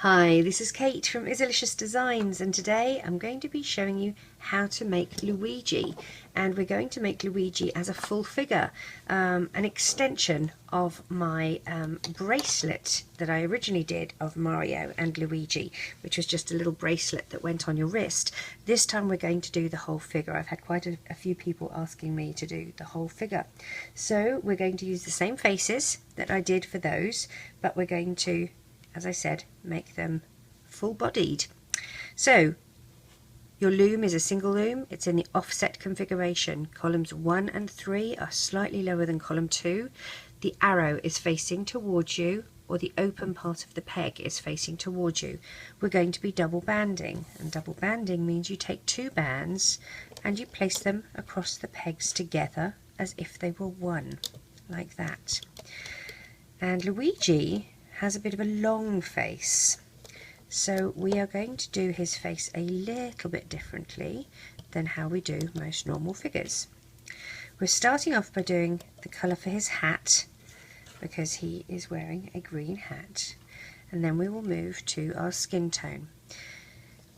Hi, this is Kate from Izzalicious Designs, and today I'm going to be showing you how to make Luigi. And we're going to make Luigi as a full figure, an extension of my bracelet that I originally did of Mario and Luigi, which was just a little bracelet that went on your wrist. This time we're going to do the whole figure. I've had quite a few people asking me to do the whole figure. So we're going to use the same faces that I did for those, but we're going to, as I said, make them full-bodied. So your loom is a single loom. It's in the offset configuration. Columns 1 and 3 are slightly lower than column 2. The arrow is facing towards you, or the open part of the peg is facing towards you. We're going to be double banding, and double banding means you take 2 bands and you place them across the pegs together as if they were one, like that. And Luigi has a bit of a long face, so we are going to do his face a little bit differently than how we do most normal figures. We're starting off by doing the colour for his hat, because he is wearing a green hat, and then we will move to our skin tone.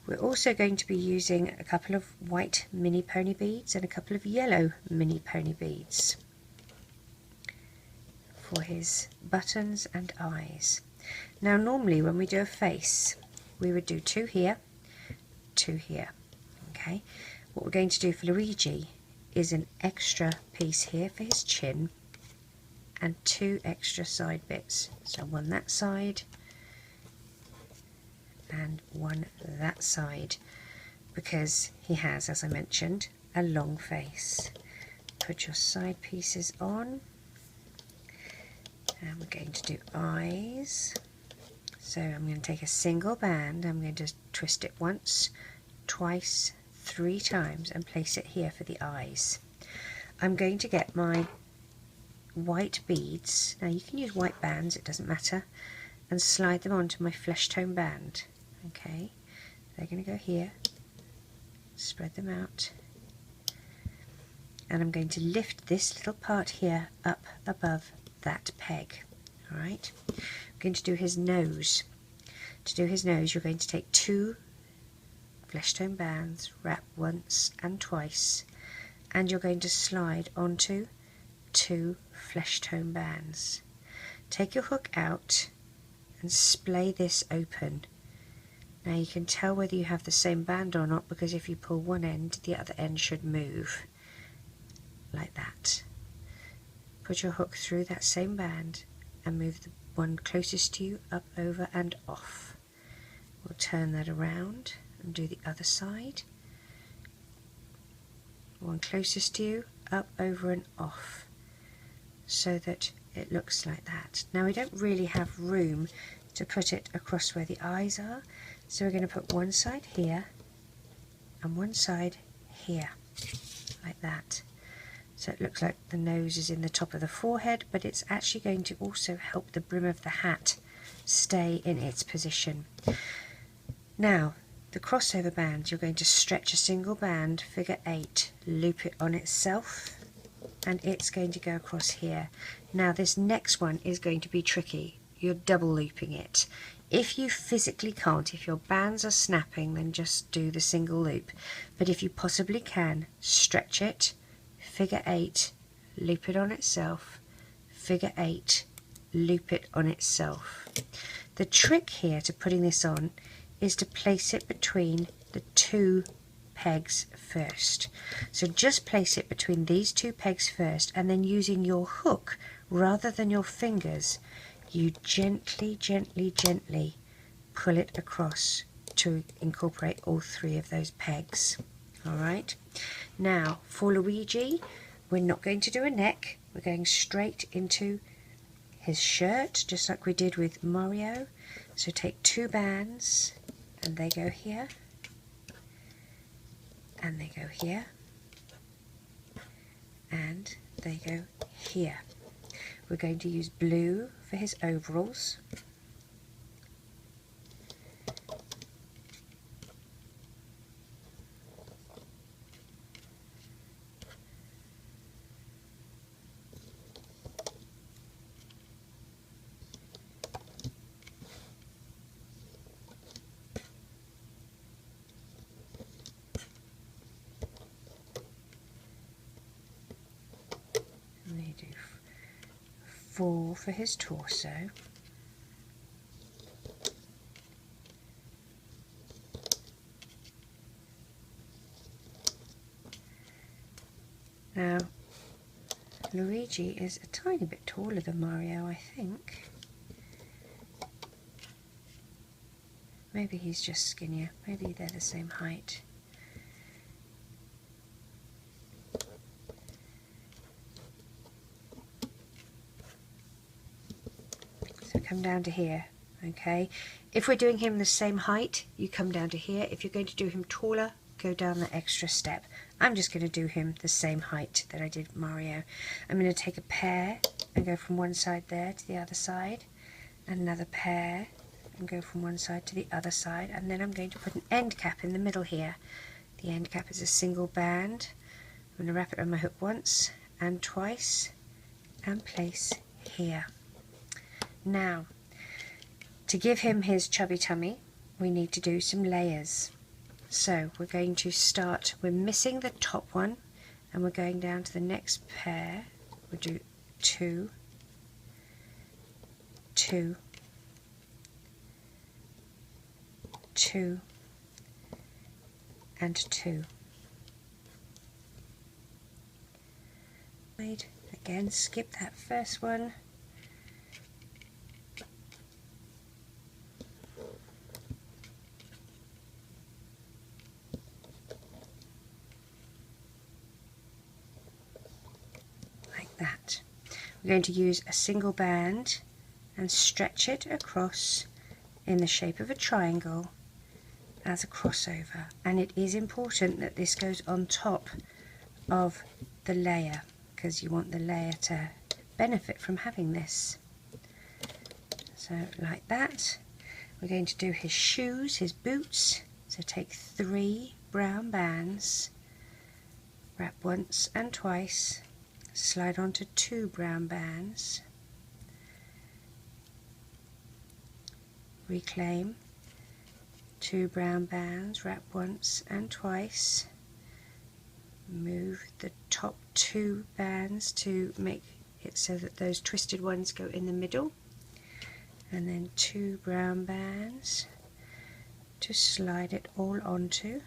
We're also going to be using a couple of white mini pony beads and a couple of yellow mini pony beads for his buttons and eyes. Now normally when we do a face we would do 2 here, 2 here. Okay, what we're going to do for Luigi is an extra piece here for his chin and 2 extra side bits. So one that side and one that side, because he has, as I mentioned, a long face. Put your side pieces on. And we're going to do eyes. So I'm going to take a single band, I'm going to twist it once, twice, 3 times and place it here for the eyes. I'm going to get my white beads, now you can use white bands, it doesn't matter, and slide them onto my flesh tone band. Okay, they're going to go here, spread them out, and I'm going to lift this little part here up above that peg. Alright, I'm going to do his nose. To do his nose you're going to take 2 flesh tone bands, wrap once and twice, and you're going to slide onto 2 flesh tone bands. Take your hook out and splay this open. Now you can tell whether you have the same band or not, because if you pull one end the other end should move, like that. Put your hook through that same band and move the one closest to you up, over and off. We'll turn that around and do the other side. One closest to you, up, over and off, so that it looks like that. Now we don't really have room to put it across where the eyes are, so we're going to put one side here and one side here, like that. So it looks like the nose is in the top of the forehead, but it's actually going to also help the brim of the hat stay in its position. Now, the crossover band, you're going to stretch a single band, figure 8, loop it on itself, and it's going to go across here. Now this next one is going to be tricky. You're double looping it. If you physically can't, if your bands are snapping, then just do the single loop. But if you possibly can, stretch it, figure 8, loop it on itself, figure 8, loop it on itself. The trick here to putting this on is to place it between the 2 pegs first. So just place it between these 2 pegs first, and then using your hook rather than your fingers, you gently, gently, gently pull it across to incorporate all 3 of those pegs. Alright, now for Luigi we're not going to do a neck, we're going straight into his shirt just like we did with Mario. So take 2 bands and they go here and they go here and they go here. We're going to use blue for his overalls. 4 for his torso. Now, Luigi is a tiny bit taller than Mario, I think. Maybe he's just skinnier. Maybe they're the same height. So come down to here, okay? If we're doing him the same height, you come down to here. If you're going to do him taller, go down the extra step. I'm just going to do him the same height that I did Mario. I'm going to take a pair and go from one side there to the other side, another pair and go from one side to the other side, and then I'm going to put an end cap in the middle here. The end cap is a single band. I'm going to wrap it on my hook once and twice and place here. Now, to give him his chubby tummy, we need to do some layers. So we're going to start, we're missing the top one, and we're going down to the next pair. We'll do 2, 2, 2, and 2. Again, skip that first one. Like that. We're going to use a single band and stretch it across in the shape of a triangle as a crossover, and it is important that this goes on top of the layer because you want the layer to benefit from having this. So like that. We're going to do his shoes, his boots. So take 3 brown bands, wrap once and twice, slide onto 2 brown bands, reclaim, 2 brown bands, wrap once and twice, move the top 2 bands to make it so that those twisted ones go in the middle, and then 2 brown bands to slide it all onto,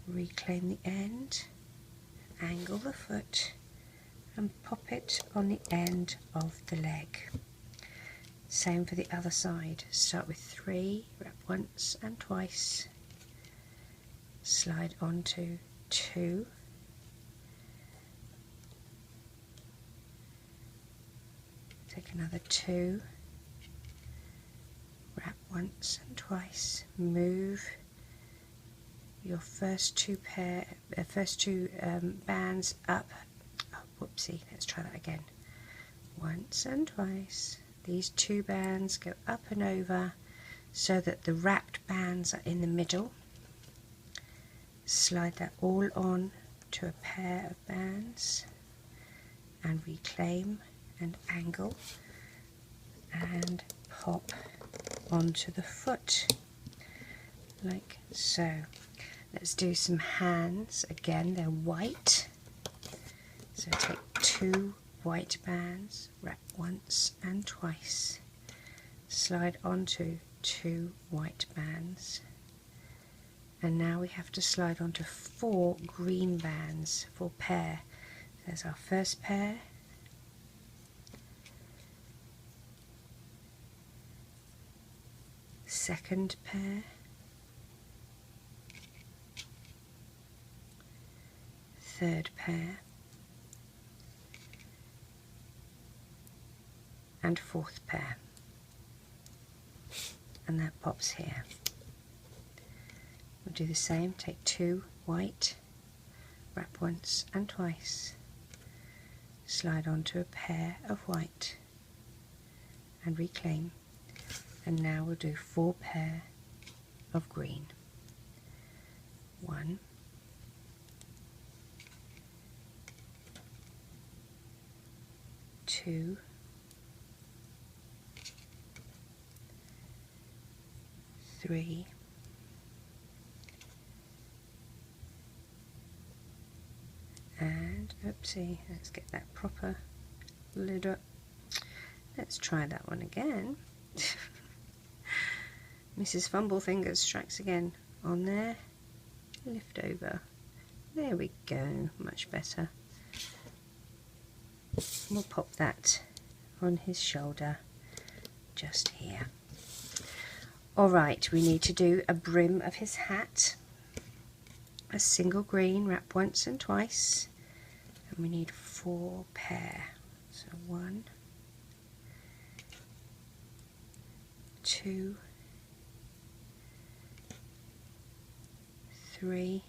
reclaim the end, angle the foot and pop it on the end of the leg. Same for the other side. Start with 3, wrap once and twice, slide onto 2, take another 2, wrap once and twice, move your first 2 bands up. Oh, whoopsie, let's try that again. Once and twice. These 2 bands go up and over so that the wrapped bands are in the middle. Slide that all on to a pair of bands and reclaim and angle and pop onto the foot like so. Let's do some hands. Again, they're white. So take 2 white bands, wrap once and twice, slide onto 2 white bands, and now we have to slide onto 4 green bands for pair. There's our first pair, second pair, third pair, and 4th pair, and that pops here. We'll do the same, take 2 white, wrap once and twice, slide onto a pair of white and reclaim, and now we'll do 4 pair of green. 1, 2, 3, and oopsie, let's get that proper little. Let's try that one again. Mrs. Fumblefingers strikes again. On there, lift over. There we go, much better. We'll pop that on his shoulder, just here. Alright, we need to do a brim of his hat. A single green, wrap once and twice. And we need 4 pair. So 1, 2, 3,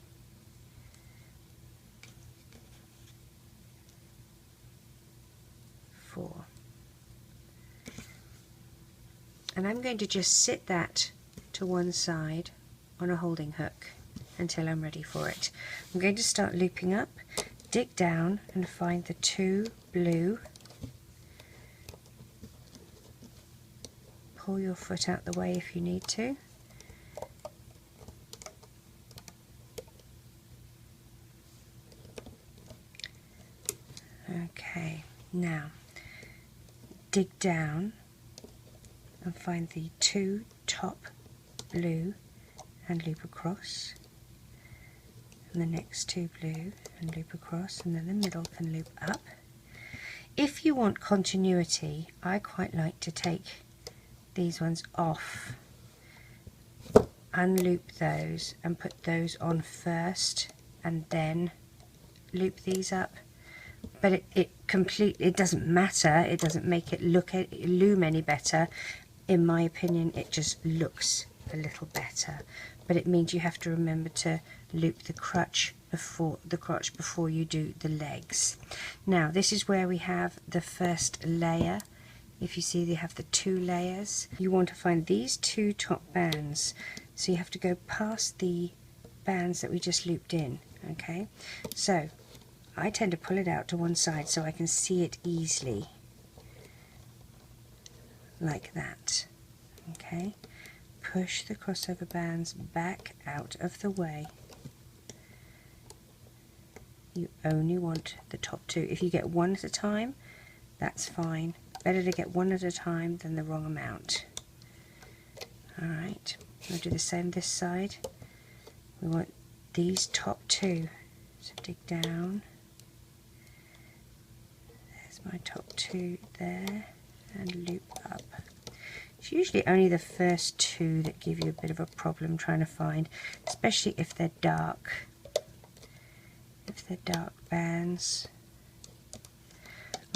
4. And I'm going to just sit that to one side on a holding hook until I'm ready for it. I'm going to start looping up, dig down and find the 2 blue. Pull your foot out the way if you need to. Okay, now dig down and find the 2 top blue and loop across, and the next 2 blue and loop across, and then the middle can loop up. If you want continuity, I quite like to take these ones off, unloop those and put those on first and then loop these up. But it doesn't matter, it doesn't make it loom any better. In my opinion, it just looks a little better. But it means you have to remember to loop the crotch before you do the legs. Now this is where we have the first layer. If you see, they have the 2 layers. You want to find these 2 top bands, so you have to go past the bands that we just looped in. Okay, so I tend to pull it out to one side so I can see it easily, like that. Okay, push the crossover bands back out of the way. You only want the top 2. If you get one at a time, that's fine. Better to get one at a time than the wrong amount. Alright, we'll do the same this side. We want these top 2. So dig down. There's my top 2 there, and loop up. It's usually only the first 2 that give you a bit of a problem trying to find, especially if they're dark. If they're dark bands.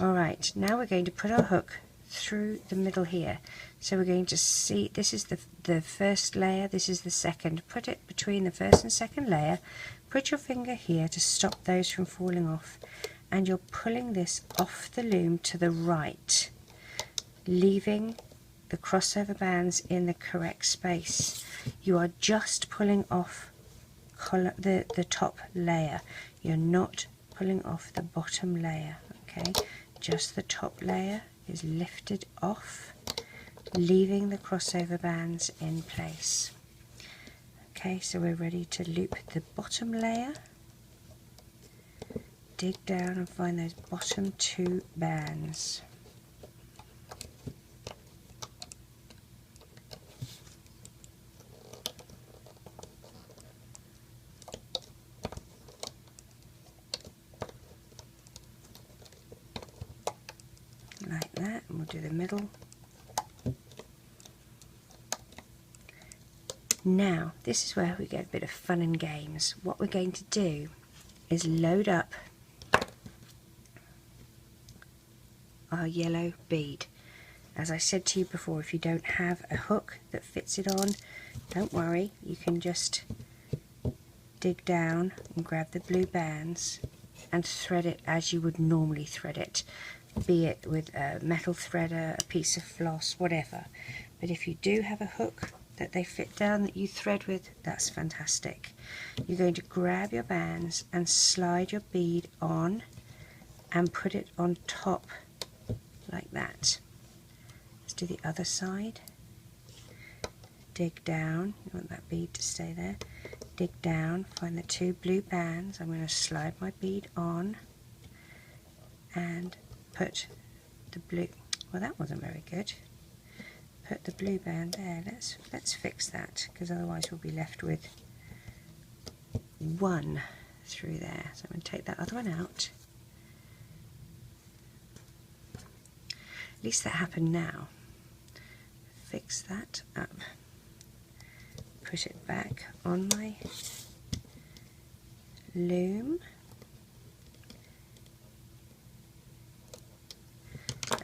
Alright, now we're going to put our hook through the middle here. So we're going to see, this is the first layer, this is the second. Put it between the first and second layer. Put your finger here to stop those from falling off. And you're pulling this off the loom to the right, leaving the crossover bands in the correct space. You are just pulling off the top layer. You're not pulling off the bottom layer. Okay, just the top layer is lifted off, leaving the crossover bands in place. Okay, so we're ready to loop the bottom layer. Dig down and find those bottom 2 bands. Like that, and we'll do the middle. Now, this is where we get a bit of fun and games. What we're going to do is load up our yellow bead. As I said to you before, if you don't have a hook that fits it on, don't worry, you can just dig down and grab the blue bands and thread it as you would normally thread it, be it with a metal threader, a piece of floss, whatever. But if you do have a hook that they fit down that you thread with, that's fantastic. You're going to grab your bands and slide your bead on and put it on top like that. Let's do the other side. Dig down, you want that bead to stay there. Dig down, find the 2 blue bands. I'm going to slide my bead on and put the blue, well that wasn't very good. Put the blue band there. Let's fix that, because otherwise we'll be left with one through there. So I'm going to take that other one out. At least that happened now. Fix that up. Put it back on my loom.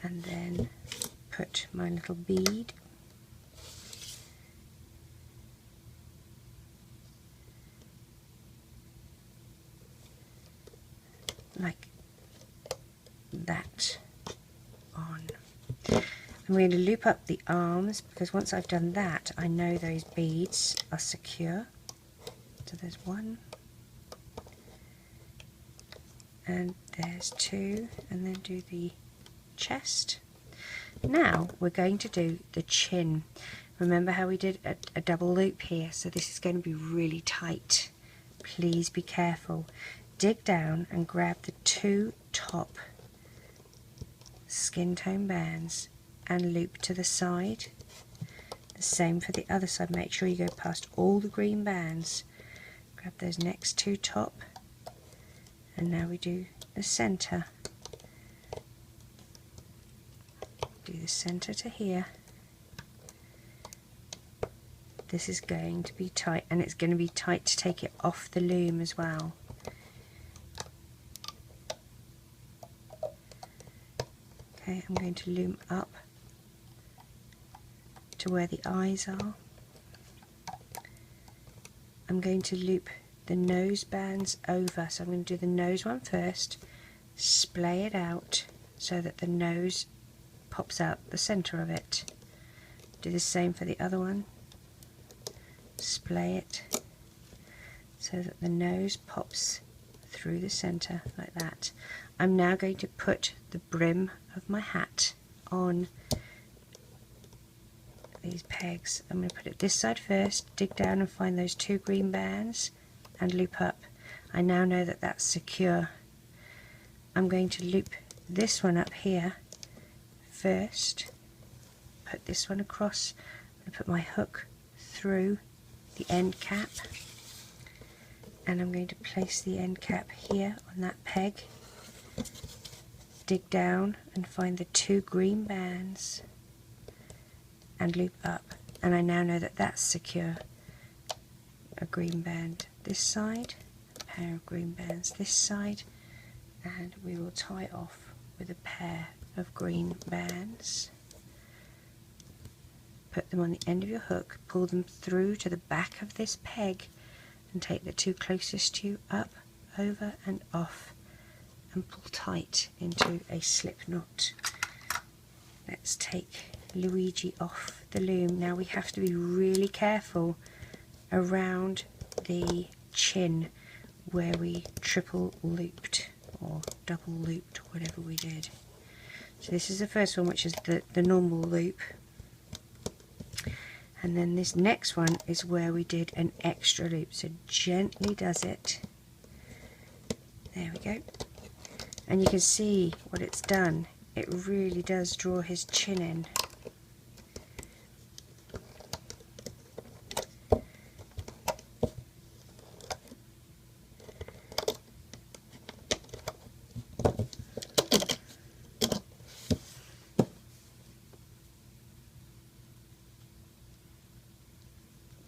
And then put my little bead like that on. I'm going to loop up the arms, because once I've done that I know those beads are secure. So there's one, and there's two, and then do the chest. Now we're going to do the chin. Remember how we did a double loop here, so this is going to be really tight. Please be careful. Dig down and grab the two top skin tone bands and loop to the side. The same for the other side. Make sure you go past all the green bands. Grab those next two top, and now we do the center. Do the center to here. This is going to be tight, and it's going to be tight to take it off the loom as well. Okay, I'm going to loom up to where the eyes are. I'm going to loop the nose bands over, so I'm going to do the nose one first, splay it out so that the nose pops out the center of it. Do the same for the other one, splay it so that the nose pops through the center like that. I'm now going to put the brim of my hat on these pegs. I'm going to put it this side first, dig down and find those two green bands and loop up. I now know that that's secure. I'm going to loop this one up here first, put this one across, and put my hook through the end cap, and I'm going to place the end cap here on that peg, dig down and find the two green bands and loop up, and I now know that that's secure. A green band this side, a pair of green bands this side, and we will tie off with a pair of green bands. Put them on the end of your hook, pull them through to the back of this peg, and take the two closest to you up, over and off, and pull tight into a slip knot. Let's take Luigi off the loom. Now we have to be really careful around the chin where we triple looped or double looped, whatever we did. So this is the first one, which is the normal loop, and then this next one is where we did an extra loop. So gently does it. There we go. And you can see what it's done. It really does draw his chin in.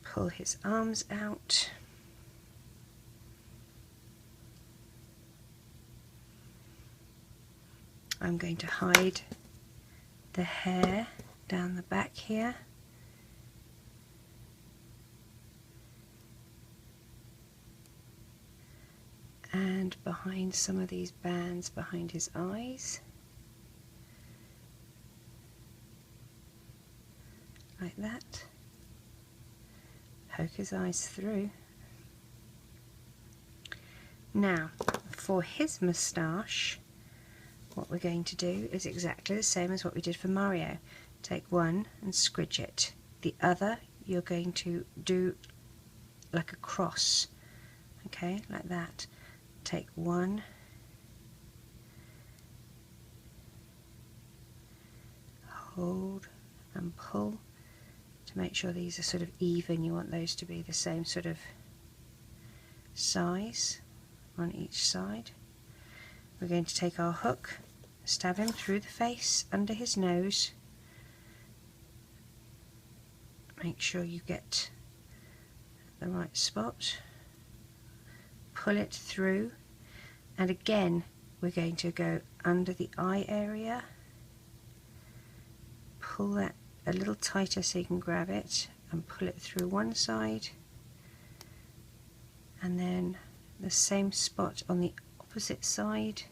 Pull his arms out. I'm going to hide the hair down the back here. And behind some of these bands behind his eyes. Like that. Poke his eyes through. Now, for his moustache, what we're going to do is exactly the same as what we did for Mario. Take one and squidge it. The other you're going to do like a cross, okay, like that. Take one hold and pull to make sure these are sort of even. You want those to be the same sort of size on each side. We're going to take our hook, stab him through the face, under his nose. Make sure you get the right spot. Pull it through, and again we're going to go under the eye area. Pull that a little tighter so you can grab it, and pull it through one side, and then the same spot on the opposite side.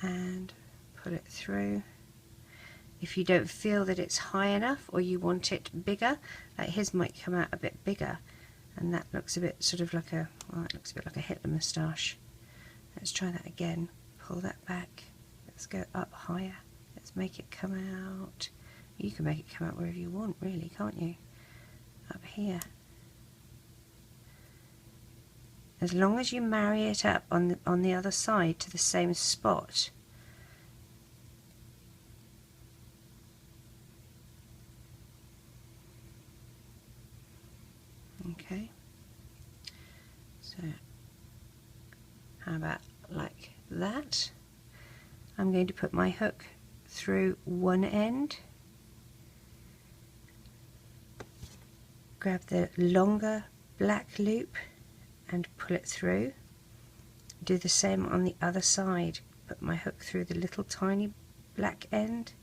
And pull it through. If you don't feel that it's high enough or you want it bigger, like his might come out a bit bigger, and that looks a bit sort of like a, well, it looks a bit like a Hitler moustache. Let's try that again. Pull that back. Let's go up higher. Let's make it come out. You can make it come out wherever you want, really, can't you? Up here. As long as you marry it up on the other side to the same spot. Okay, so how about like that? I'm going to put my hook through one end, grab the longer black loop and pull it through. Do the same on the other side. Put my hook through the little tiny black end,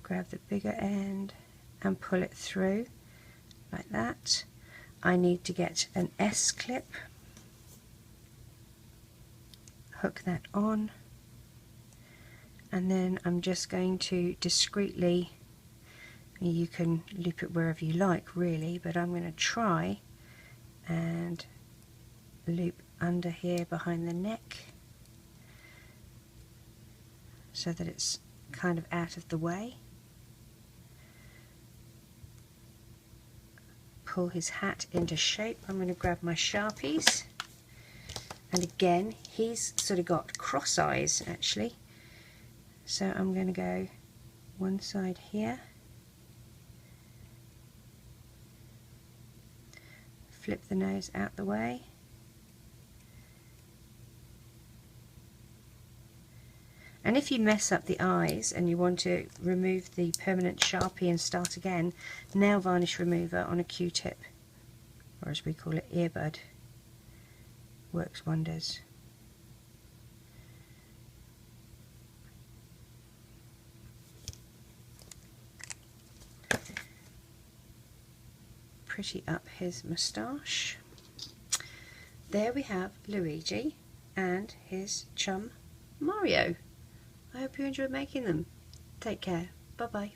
grab the bigger end and pull it through like that. I need to get an S clip, hook that on, and then I'm just going to discreetly, you can loop it wherever you like really, but I'm going to try and loop under here behind the neck so that it's kind of out of the way. Pull his hat into shape. I'm going to grab my Sharpies, and again he's sort of got cross eyes actually, so I'm going to go one side here, flip the nose out the way, and if you mess up the eyes and you want to remove the permanent Sharpie and start again, nail varnish remover on a Q-tip, or as we call it, earbud, works wonders. Pretty up his moustache. There we have Luigi and his chum Mario. I hope you enjoyed making them. Take care. Bye bye.